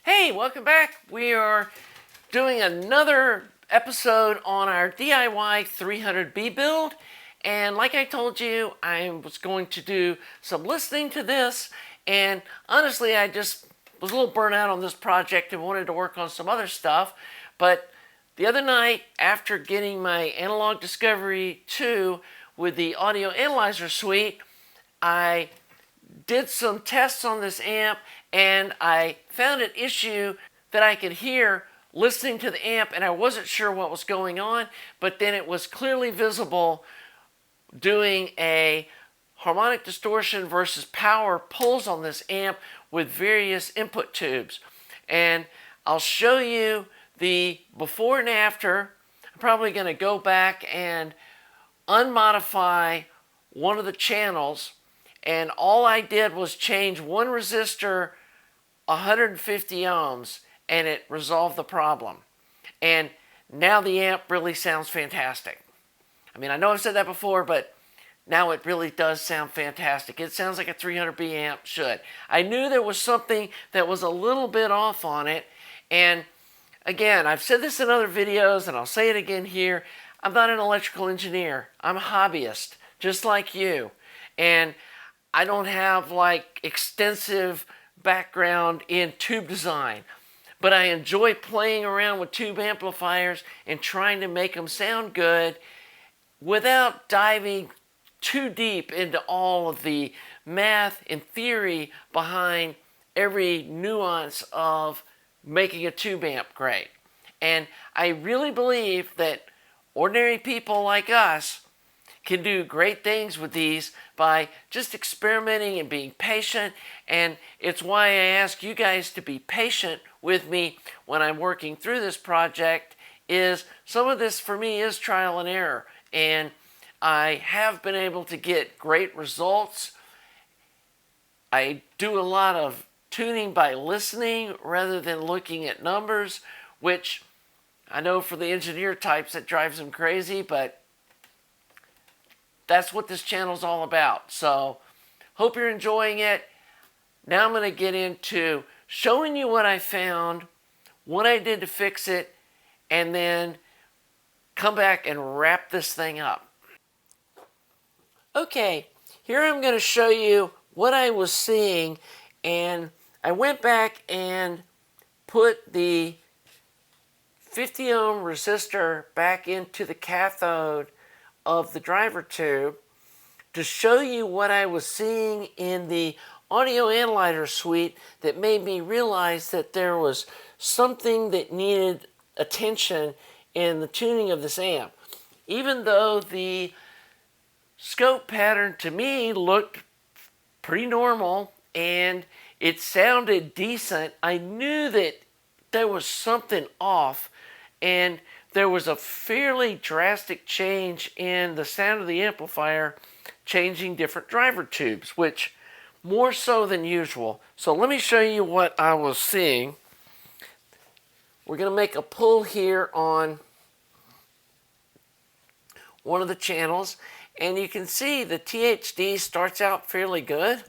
Hey, welcome back. We are doing another episode on our DIY 300B build. And like I told you, I was going to do some listening to this. And honestly, I just was a little burnt out on this project and wanted to work on some other stuff. But the other night, after getting my Analog Discovery 2 with the Audio Analyzer Suite, I did some tests on this amp and I found an issue that I could hear listening to the amp, and I wasn't sure what was going on, but then it was clearly visible doing a harmonic distortion versus power pulls on this amp with various input tubes. And I'll show you the before and after. I'm probably going to go back and unmodify one of the channels, and all I did was change one resistor 150 ohms and it resolved the problem. And now the amp really sounds fantastic. I mean, I know I've said that before, but now it really does sound fantastic. It sounds like a 300B amp should. I knew there was something that was a little bit off on it, and again, I've said this in other videos and I'll say it again here. I'm not an electrical engineer. I'm a hobbyist, just like you. And I don't have like extensive background in tube design, but I enjoy playing around with tube amplifiers and trying to make them sound good without diving too deep into all of the math and theory behind every nuance of making a tube amp great. And I really believe that ordinary people like us can do great things with these by just experimenting and being patient. And it's why I ask you guys to be patient with me when I'm working through this project. Is some of this for me is trial and error, and I have been able to get great results. I do a lot of tuning by listening rather than looking at numbers, which I know for the engineer types that drives them crazy, but that's what this channel is all about. So hope you're enjoying it. Now I'm going to get into showing you what I found, what I did to fix it, and then come back and wrap this thing up. Okay, here I'm going to show you what I was seeing, and I went back and put the 50 ohm resistor back into the cathode of the driver tube to show you what I was seeing in the Audio Analyzer Suite that made me realize that there was something that needed attention in the tuning of this amp. Even though the scope pattern to me looked pretty normal and it sounded decent, I knew that there was something off, and there was a fairly drastic change in the sound of the amplifier, changing different driver tubes, which more so than usual. So let me show you what I was seeing. We're going to make a pull here on one of the channels, and you can see the DHT starts out fairly good,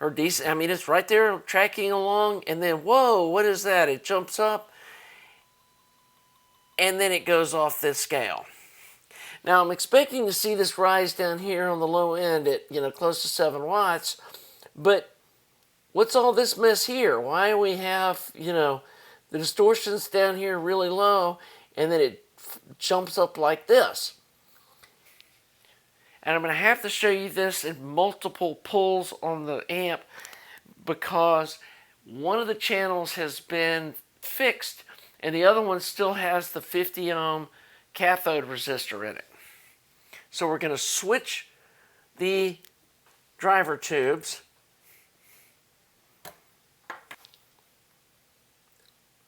or decent. I mean, it's right there tracking along, and then whoa, what is that? It jumps up and then it goes off this scale. Now I'm expecting to see this rise down here on the low end at, close to 7 watts, but what's all this mess here? Why do we have, the distortions down here really low, and then it jumps up like this? And I'm going to have to show you this in multiple pulls on the amp, because one of the channels has been fixed and the other one still has the 50 ohm cathode resistor in it. So we're going to switch the driver tubes.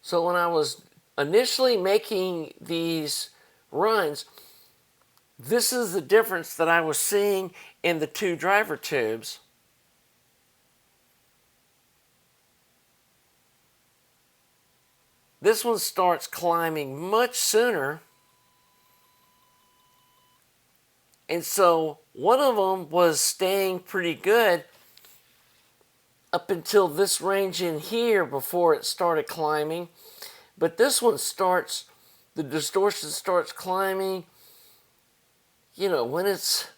So when I was initially making these runs, this is the difference that I was seeing in the two driver tubes. This one starts climbing much sooner. And so one of them was staying pretty good, up until this range in here before it started climbing. But this one starts, the distortion starts climbing, you know, when it's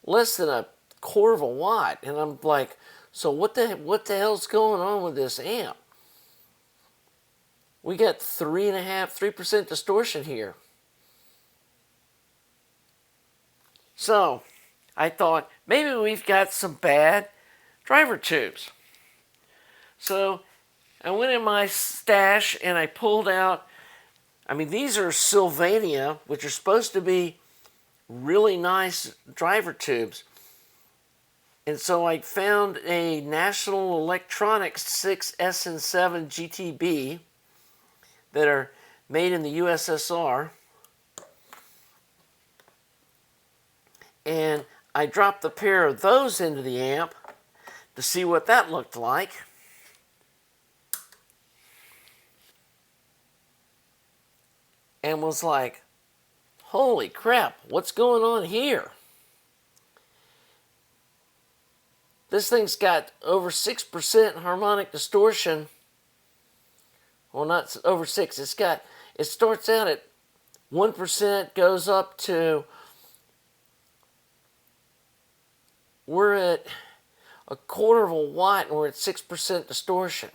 less than a quarter of a watt. And I'm like, so what the hell's going on with this amp? We got 3% distortion here. So I thought maybe we've got some bad driver tubes. So I went in my stash and I pulled out, I mean, these are Sylvania, which are supposed to be really nice driver tubes. And so I found a National Electronics 6S and 7 GTB that are made in the USSR. And I dropped a pair of those into the amp to see what that looked like. And was like, holy crap, what's going on here? This thing's got over 6% harmonic distortion. Well, not over 6. It starts out at 1%, goes up to, we're at a quarter of a watt and we're at 6% distortion.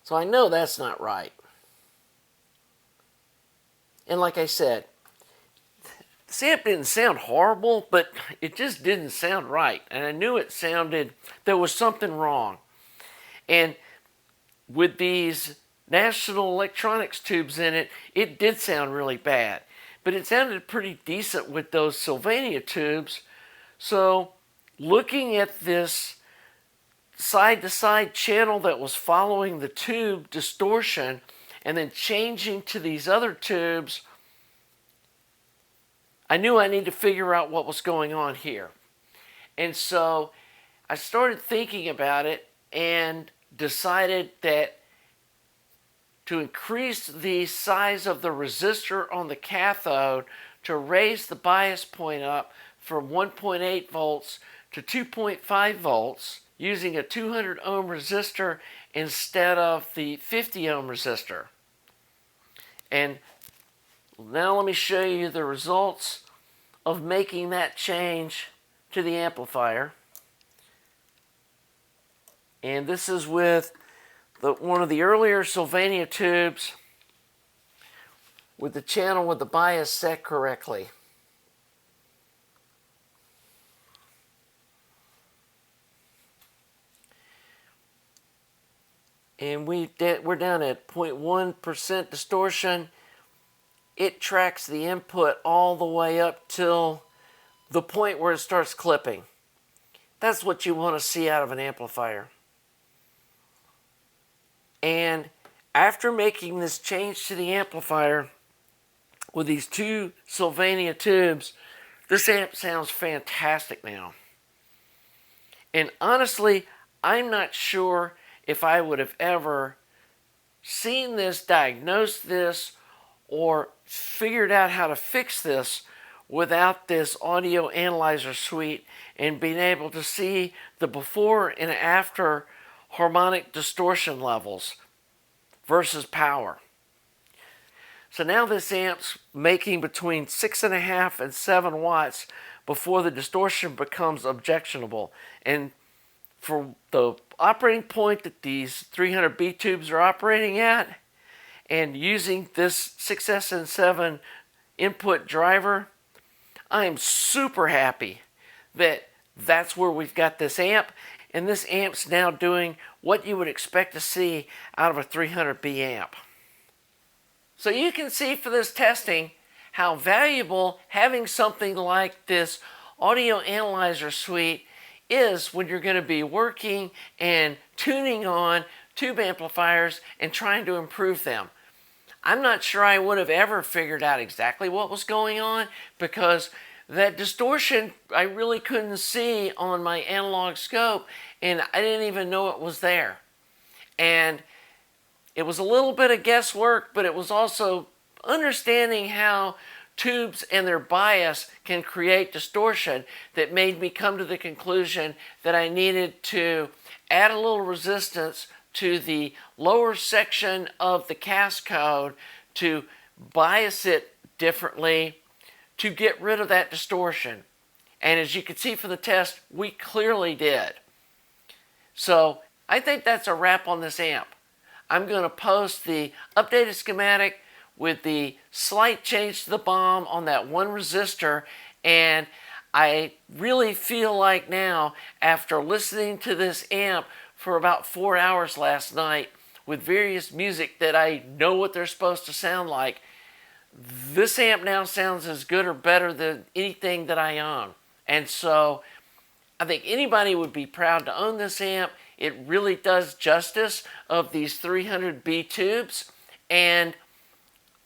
So I know that's not right. And like I said, this amp didn't sound horrible, but it just didn't sound right. And I knew it sounded, there was something wrong. And with these National Electronics tubes in it, it did sound really bad. But it sounded pretty decent with those Sylvania tubes. So looking at this side-to-side channel that was following the tube distortion and then changing to these other tubes, I knew I needed to figure out what was going on here. And so I started thinking about it and decided that to increase the size of the resistor on the cathode to raise the bias point up from 1.8 volts to 2.5 volts using a 200 ohm resistor instead of the 50 ohm resistor. And now let me show you the results of making that change to the amplifier. And this is with one of the earlier Sylvania tubes with the channel with the bias set correctly. And we're down at 0.1% distortion. It tracks the input all the way up till the point where it starts clipping. That's what you want to see out of an amplifier. And after making this change to the amplifier with these two Sylvania tubes, this amp sounds fantastic now. And honestly, I'm not sure if I would have ever seen this, diagnosed this, or figured out how to fix this without this audio analyzer suite and being able to see the before and after harmonic distortion levels versus power. So now this amp's making between 6.5 and 7 watts before the distortion becomes objectionable. And for the operating point that these 300B tubes are operating at, and using this 6S and 7 input driver, I am super happy that that's where we've got this amp. And this amp's now doing what you would expect to see out of a 300B amp. So you can see for this testing how valuable having something like this audio analyzer suite is when you're going to be working and tuning on tube amplifiers and trying to improve them. I'm not sure I would have ever figured out exactly what was going on, because that distortion I really couldn't see on my analog scope, and I didn't even know it was there. And it was a little bit of guesswork, but it was also understanding how tubes and their bias can create distortion that made me come to the conclusion that I needed to add a little resistance to the lower section of the cascode to bias it differently to get rid of that distortion. And as you can see from the test, we clearly did. So I think that's a wrap on this amp. I'm going to post the updated schematic with the slight change to the bomb on that one resistor, and I really feel like now, after listening to this amp for about 4 hours last night with various music that I know what they're supposed to sound like, this amp now sounds as good or better than anything that I own. And so I think anybody would be proud to own this amp. It really does justice of these 300B tubes, and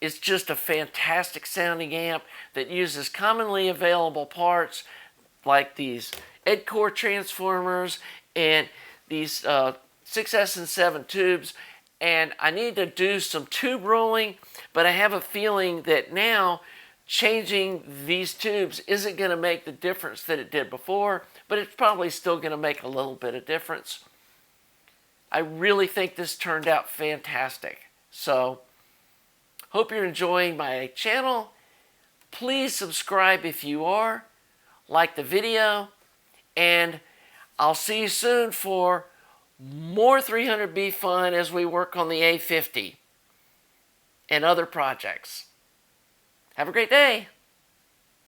it's just a fantastic sounding amp that uses commonly available parts like these EdCore transformers and these 6S and 7 tubes. And I need to do some tube rolling, but I have a feeling that now changing these tubes isn't going to make the difference that it did before, but it's probably still going to make a little bit of difference. I really think this turned out fantastic. So, hope you're enjoying my channel. Please subscribe if you are. Like the video. And I'll see you soon for more 300B fun as we work on the A50 and other projects. Have a great day.